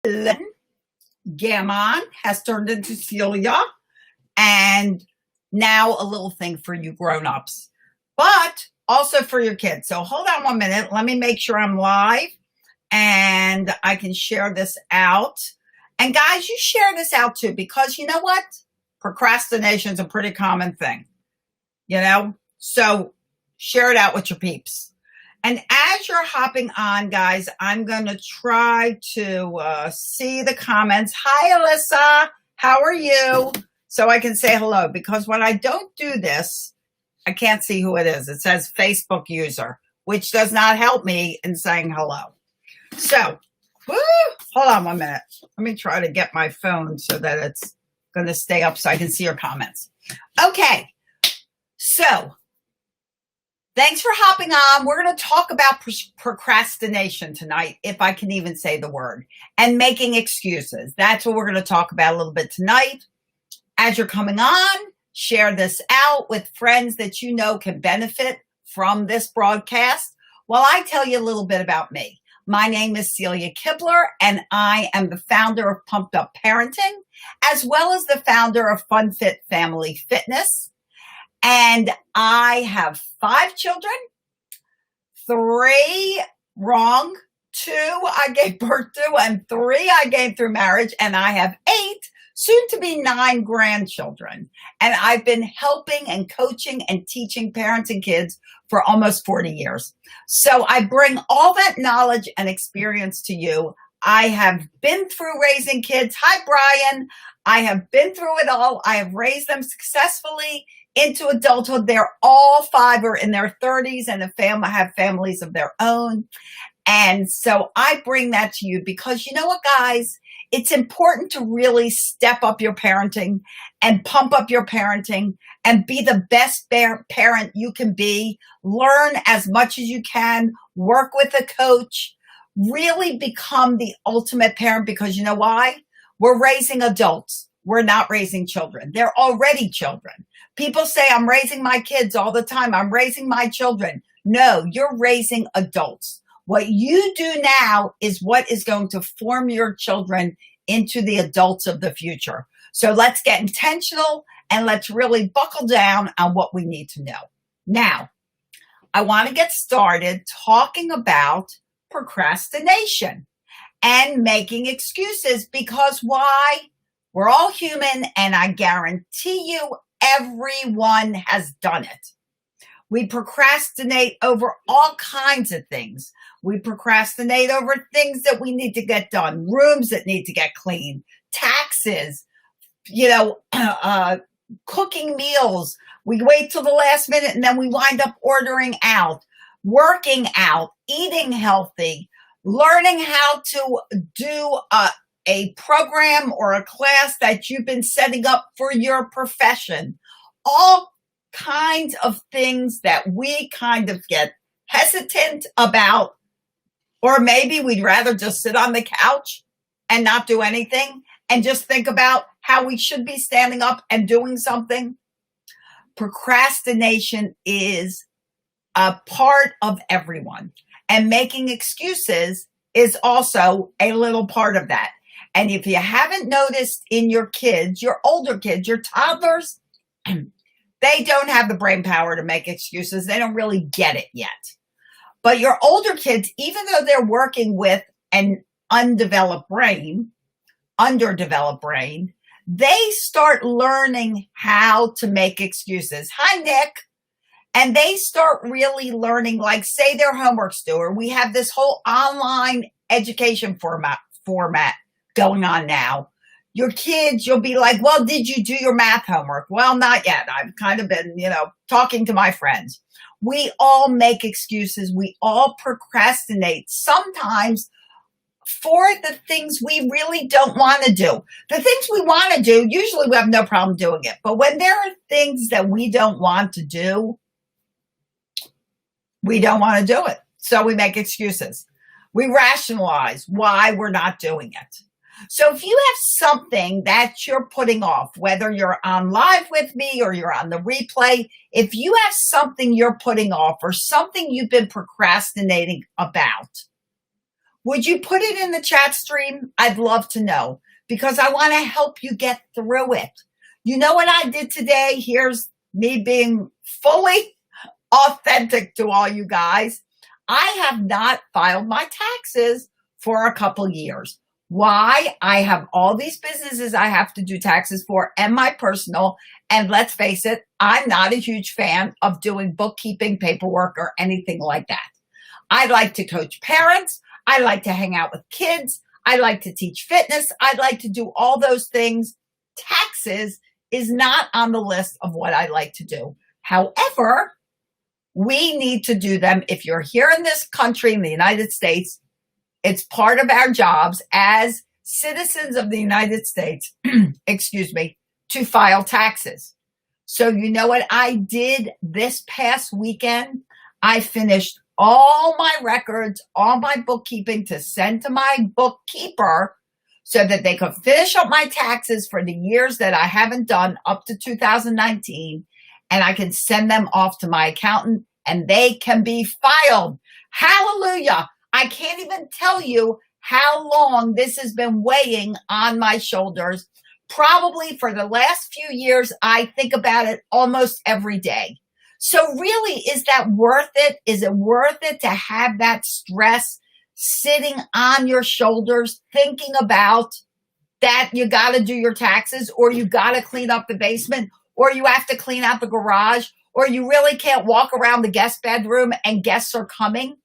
Gammon has turned into Celia, and now a little thing for you grown-ups, but also for your kids. So hold on 1 minute. Let me make sure I'm live and I can share this out. And guys, you share this out too, because you know what? Procrastination is a pretty common thing, So share it out with your peeps. And as you're hopping on, guys, I'm going to try to see the comments. Hi, Alyssa. How are you? So I can say hello, because when I don't do this, I can't see who it is. It says Facebook user, which does not help me in saying hello. So, hold on 1 minute. Let me try to get my phone so that it's going to stay up so I can see your comments. Okay. So, thanks for hopping on. We're going to talk about procrastination tonight, if I can even say the word, and making excuses. That's what we're going to talk about a little bit tonight. As you're coming on, share this out with friends that you know can benefit from this broadcast while I tell you a little bit about me. My name is Celia Kibler, and I am the founder of Pumped Up Parenting, as well as the founder of Fun Fit Family Fitness. And I have 5 children, 3 wrong, 2 I gave birth to, and 3 I gave through marriage, and I have 8, soon to be 9 grandchildren. And I've been helping and coaching and teaching parents and kids for almost 40 years. So I bring all that knowledge and experience to you. I have been through raising kids. Hi, Brian. I have been through it all. I have raised them successfully into adulthood. They're all 5 are in their 30s and have families of their own. And so I bring that to you because you know what, guys? It's important to really step up your parenting and pump up your parenting and be the best parent you can be. Learn as much as you can. Work with a coach. Really become the ultimate parent, because you know why? We're raising adults. We're not raising children. They're already children. People say, I'm raising my kids all the time. I'm raising my children. No, you're raising adults. What you do now is what is going to form your children into the adults of the future. So let's get intentional and let's really buckle down on what we need to know. Now, I want to get started talking about procrastination and making excuses, because why? We're all human, and I guarantee you everyone has done it. We procrastinate over all kinds of things. We procrastinate over things that we need to get done, rooms that need to get cleaned, taxes, cooking meals. We wait till the last minute and then we wind up ordering out, working out, eating healthy, learning how to do a program or a class that you've been setting up for your profession. All kinds of things that we kind of get hesitant about, or maybe we'd rather just sit on the couch and not do anything and just think about how we should be standing up and doing something. Procrastination is a part of everyone, and making excuses is also a little part of that. And if you haven't noticed in your kids, your older kids, your toddlers, they don't have the brain power to make excuses. They don't really get it yet. But your older kids, even though they're working with an underdeveloped brain, they start learning how to make excuses. Hi, Nick. And they start really learning, like, say their homework's due, or we have this whole online education format going on now. Your kids, you'll be like, well, did you do your math homework? Well, not yet. I've kind of been, talking to my friends. We all make excuses. We all procrastinate sometimes for the things we really don't want to do. The things we want to do, usually we have no problem doing it. But when there are things that we don't want to do, we don't want to do it. So we make excuses. We rationalize why we're not doing it. So if you have something that you're putting off, whether you're on live with me or you're on the replay, if you have something you're putting off or something you've been procrastinating about, Would you put it in the chat stream? I'd love to know because I want to help you get through it. You know what I did today? Here's me being fully authentic to all you guys. I have not filed my taxes for a couple years. Why? I have all these businesses I have to do taxes for and my personal. And let's face it, I'm not a huge fan of doing bookkeeping, paperwork, or anything like that. I like to coach parents. I like to hang out with kids. I like to teach fitness. I like to do all those things. Taxes is not on the list of what I like to do. However, we need to do them. If you're here in this country, in the United States, it's part of our jobs as citizens of the United States, excuse me, to file taxes. So you know what I did this past weekend? I finished all my records, all my bookkeeping to send to my bookkeeper so that they could finish up my taxes for the years that I haven't done up to 2019. And I can send them off to my accountant and they can be filed. Hallelujah. I can't even tell you how long this has been weighing on my shoulders. Probably for the last few years, I think about it almost every day. So really, is that worth it? Is it worth it to have that stress sitting on your shoulders, thinking about that you got to do your taxes, or you got to clean up the basement, or you have to clean out the garage, or you really can't walk around the guest bedroom and guests are coming?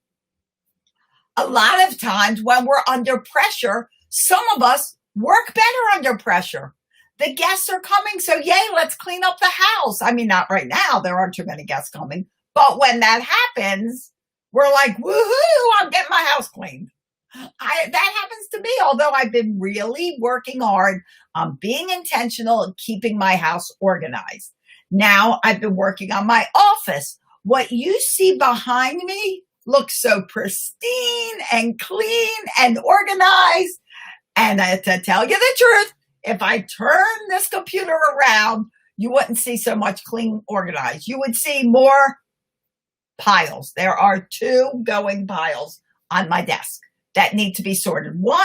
A lot of times when we're under pressure, some of us work better under pressure. The guests are coming, so yay, let's clean up the house. I mean, not right now. There aren't too many guests coming. But when that happens, we're like, woohoo, I'm getting my house cleaned. That happens to me, although I've been really working hard on being intentional and keeping my house organized. Now I've been working on my office. What you see behind me looks so pristine and clean and organized. And to tell you the truth, if I turn this computer around, you wouldn't see so much clean, organized. You would see more piles. There are 2 going piles on my desk that need to be sorted. One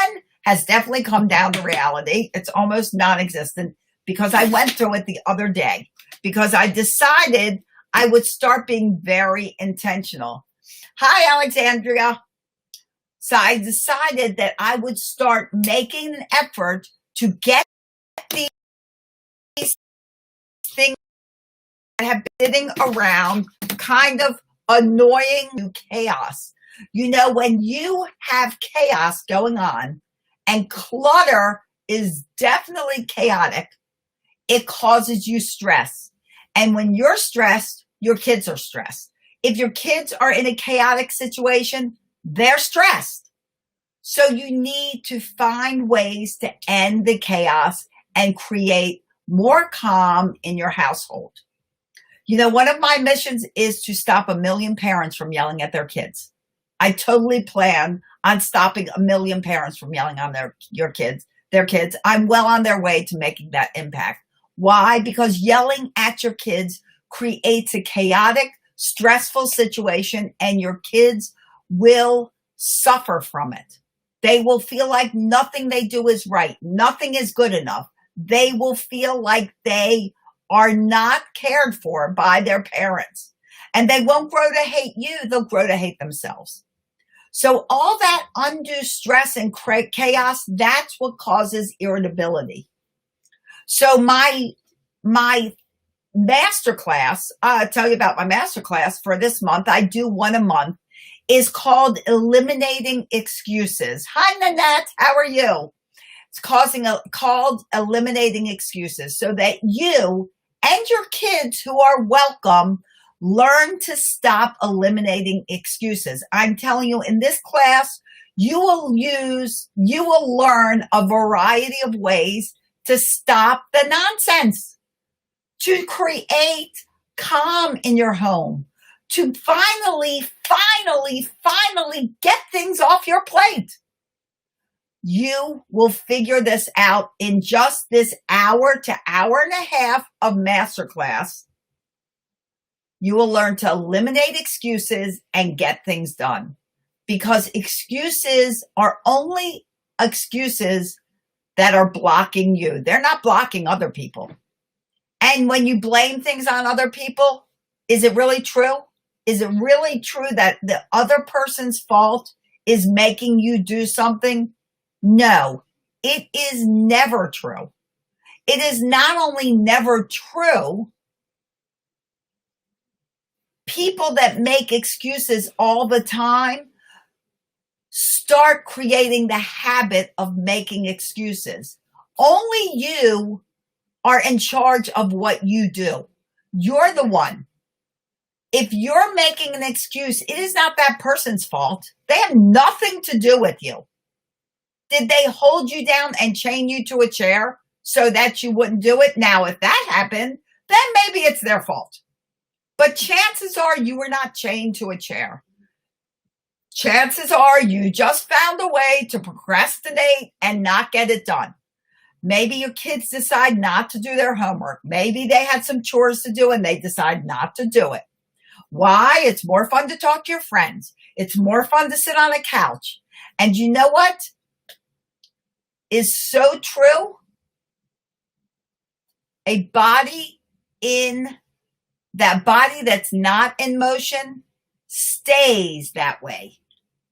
has definitely come down to reality. It's almost non-existent because I went through it the other day because I decided I would start being very intentional. Hi, Alexandria. So I decided that I would start making an effort to get these things that have been sitting around kind of annoying chaos. You know, when you have chaos going on and clutter is definitely chaotic, it causes you stress. And when you're stressed, your kids are stressed. If your kids are in a chaotic situation, they're stressed. So you need to find ways to end the chaos and create more calm in your household. You know, one of my missions is to stop 1 million parents from yelling at their kids. I totally plan on stopping 1 million parents from yelling on their kids. I'm well on their way to making that impact. Why? Because yelling at your kids creates a chaotic, stressful situation, and your kids will suffer from it. They will feel like nothing they do is right. Nothing is good enough. They will feel like they are not cared for by their parents. And they won't grow to hate you. They'll grow to hate themselves. So all that undue stress and chaos, that's what causes irritability. So my masterclass, I'll tell you about my masterclass for this month. I do one a month. Is called Eliminating Excuses. Hi, Nanette. How are you? It's called Eliminating Excuses so that you and your kids who are welcome learn to stop eliminating excuses. I'm telling you, in this class, you will learn a variety of ways to stop the nonsense, to create calm in your home, to finally get things off your plate. You will figure this out in just this hour to hour and a half of masterclass. You will learn to eliminate excuses and get things done. because excuses are only excuses that are blocking you. They're not blocking other people. And when you blame things on other people, is it really true? Is it really true that the other person's fault is making you do something? No, it is never true. It is not only never true, people that make excuses all the time start creating the habit of making excuses. Only you are in charge of what you do. You're the one. If you're making an excuse, it is not that person's fault. They have nothing to do with you. Did they hold you down and chain you to a chair so that you wouldn't do it? Now, if that happened, then maybe it's their fault. But chances are you were not chained to a chair. Chances are you just found a way to procrastinate and not get it done. Maybe your kids decide not to do their homework. Maybe they had some chores to do and they decide not to do it. Why? It's more fun to talk to your friends. It's more fun to sit on a couch. And you know what is so true? That body that's not in motion stays that way.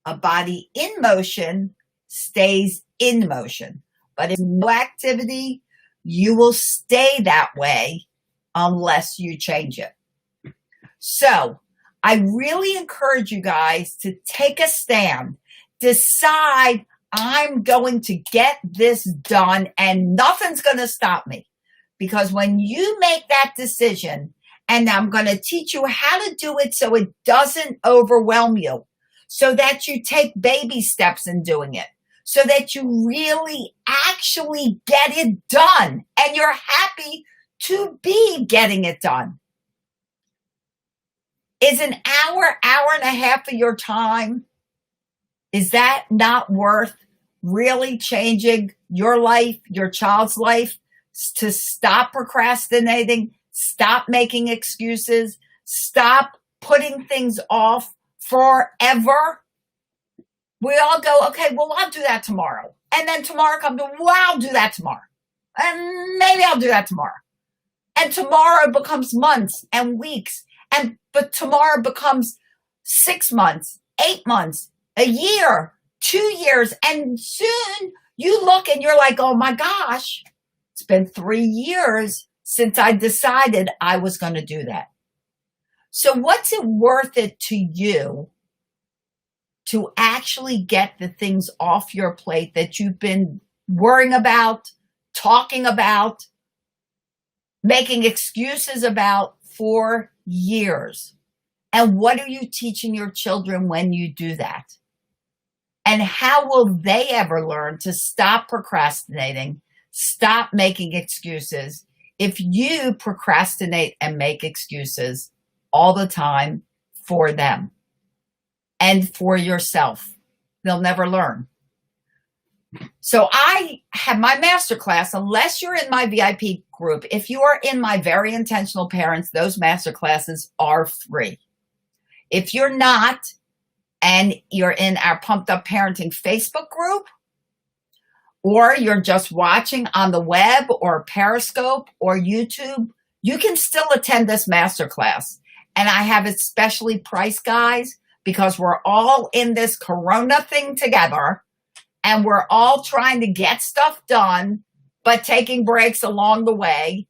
A body in motion stays in motion. But if no activity, you will stay that way unless you change it. So I really encourage you guys to take a stand. Decide, I'm going to get this done and nothing's going to stop me. Because when you make that decision, and I'm going to teach you how to do it so it doesn't overwhelm you, so that you take baby steps in doing it, so that you really actually get it done and you're happy to be getting it done. Is an hour and a half of your time, is that not worth really changing your life, your child's life, to stop procrastinating, stop making excuses, stop putting things off forever? We all go, okay, well, I'll do that tomorrow. And then tomorrow comes, well, I'll do that tomorrow. And maybe I'll do that tomorrow. And tomorrow becomes months and weeks. But tomorrow becomes 6 months, 8 months, a year, 2 years. And soon you look and you're like, oh my gosh, it's been 3 years since I decided I was going to do that. So what's it worth it to you to actually get the things off your plate that you've been worrying about, talking about, making excuses about for years? And what are you teaching your children when you do that? And how will they ever learn to stop procrastinating, stop making excuses, if you procrastinate and make excuses all the time for them and for yourself? They'll never learn. So I have my masterclass, unless you're in my VIP group. If you are in my Very Intentional Parents, those masterclasses are free. If you're not, and you're in our Pumped Up Parenting Facebook group, or you're just watching on the web or Periscope or YouTube, you can still attend this masterclass. And I have it specially priced, guys, because we're all in this Corona thing together. And we're all trying to get stuff done, but taking breaks along the way.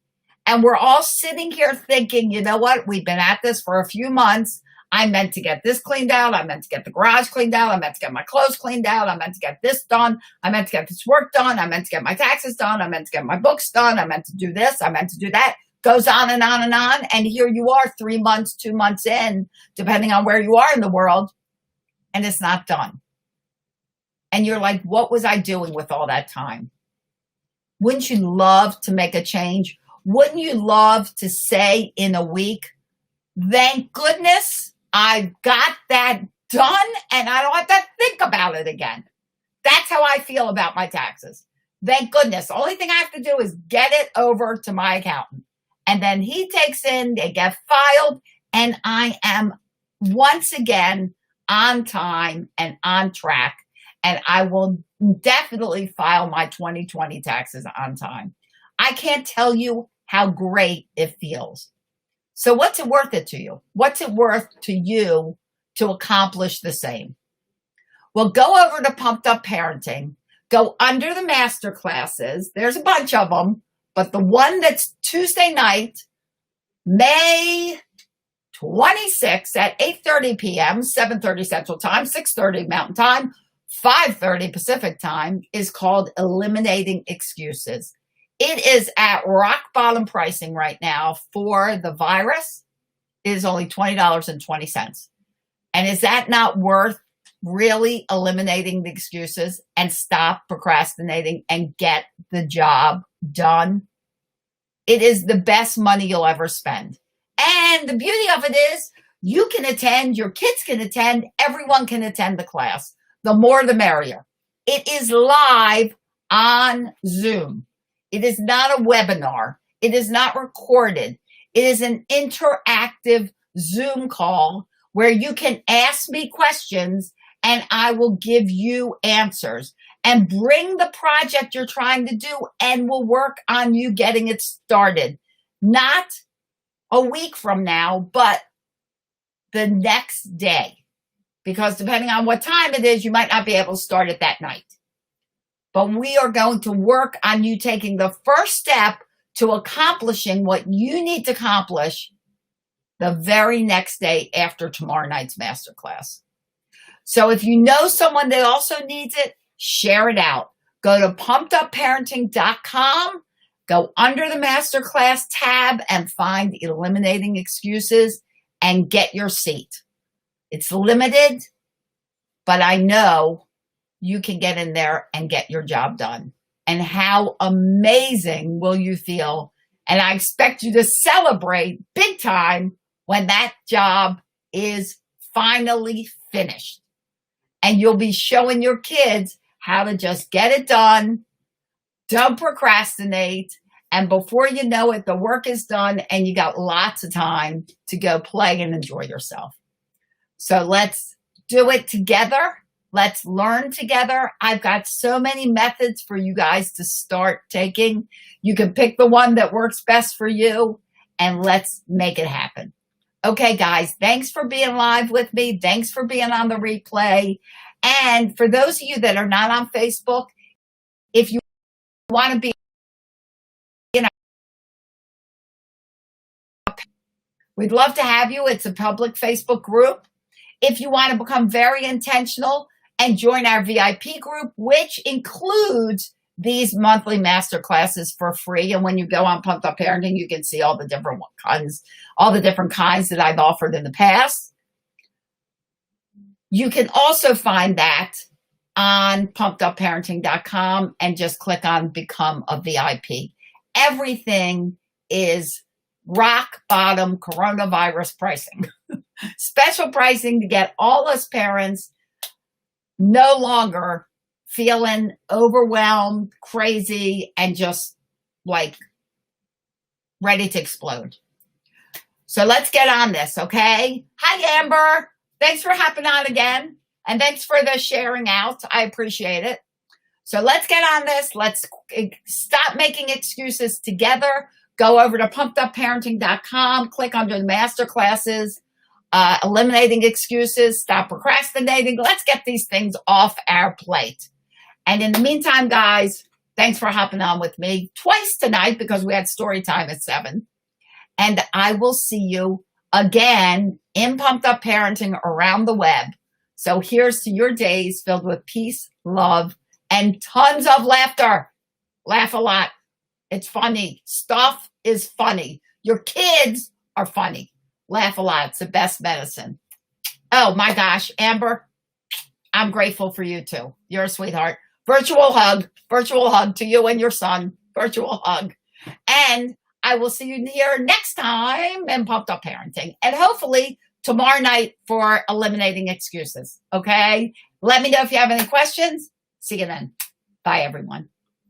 And we're all sitting here thinking, you know what? We've been at this for a few months. I meant to get this cleaned out. I meant to get the garage cleaned out. I meant to get my clothes cleaned out. I meant to get this done. I meant to get this work done. I meant to get my taxes done. I meant to get my books done. I meant to do this. I meant to do that. Goes on and on and on. And here you are 3 months, 2 months in, depending on where you are in the world, and it's not done. And you're like, what was I doing with all that time? Wouldn't you love to make a change? Wouldn't you love to say in a week, thank goodness I got that done and I don't have to think about it again? That's how I feel about my taxes. Thank goodness. The only thing I have to do is get it over to my accountant. And then he takes in, they get filed, and I am once again on time and on track. And I will definitely file my 2020 taxes on time. I can't tell you how great it feels. So what's it worth it to you? What's it worth to you to accomplish the same? Well, go over to Pumped Up Parenting. Go under the master classes. There's a bunch of them, but the one that's Tuesday night, May 26th at 8:30 p.m., 7:30 Central Time, 6:30 Mountain Time, 5:30 Pacific Time, is called Eliminating Excuses. It is at rock bottom pricing right now for the virus. It is only $20.20. And is that not worth really eliminating the excuses and stop procrastinating and get the job done? It is the best money you'll ever spend. And the beauty of it is you can attend, your kids can attend, everyone can attend the class. The more the merrier. It is live on Zoom. It is not a webinar. It is not recorded. It is an interactive Zoom call where you can ask me questions and I will give you answers and bring the project you're trying to do and we'll work on you getting it started. Not a week from now, but the next day. Because depending on what time it is, you might not be able to start it that night. But we are going to work on you taking the first step to accomplishing what you need to accomplish the very next day after tomorrow night's masterclass. So if you know someone that also needs it, share it out. Go to pumpedupparenting.com, go under the masterclass tab and find Eliminating Excuses and get your seat. It's limited, but I know you can get in there and get your job done. And how amazing will you feel? And I expect you to celebrate big time when that job is finally finished. And you'll be showing your kids how to just get it done, don't procrastinate, and before you know it, the work is done and you got lots of time to go play and enjoy yourself. So let's do it together. Let's learn together. I've got so many methods for you guys to start taking. You can pick the one that works best for you and let's make it happen. Okay, guys, thanks for being live with me. Thanks for being on the replay. And for those of you that are not on Facebook, if you want to be, we'd love to have you. It's a public Facebook group. If you want to become very intentional and join our VIP group, which includes these monthly master classes for free. And when you go on Pumped Up Parenting, you can see all the different kinds that I've offered in the past. You can also find that on pumpedupparenting.com and just click on Become a VIP. Everything is rock bottom coronavirus pricing. Special pricing to get all us parents no longer feeling overwhelmed, crazy, and just like ready to explode. So let's get on this, okay? Hi, Amber. Thanks for hopping on again. And thanks for the sharing out. I appreciate it. So let's get on this. Let's stop making excuses together. Go over to pumpedupparenting.com, click under the master classes, eliminating excuses, stop procrastinating. Let's get these things off our plate. And in the meantime, guys, thanks for hopping on with me twice tonight because we had story time at 7. And I will see you again in Pumped Up Parenting around the web. So here's to your days filled with peace, love, and tons of laughter. Laugh a lot. It's funny. Stuff is funny. Your kids are funny. Laugh a lot. It's the best medicine. Oh my gosh, Amber, I'm grateful for you too. You're a sweetheart. Virtual hug to you and your son. Virtual hug. And I will see you here next time in Pumped Up Parenting. And hopefully tomorrow night for Eliminating Excuses. Okay? Let me know if you have any questions. See you then. Bye, everyone.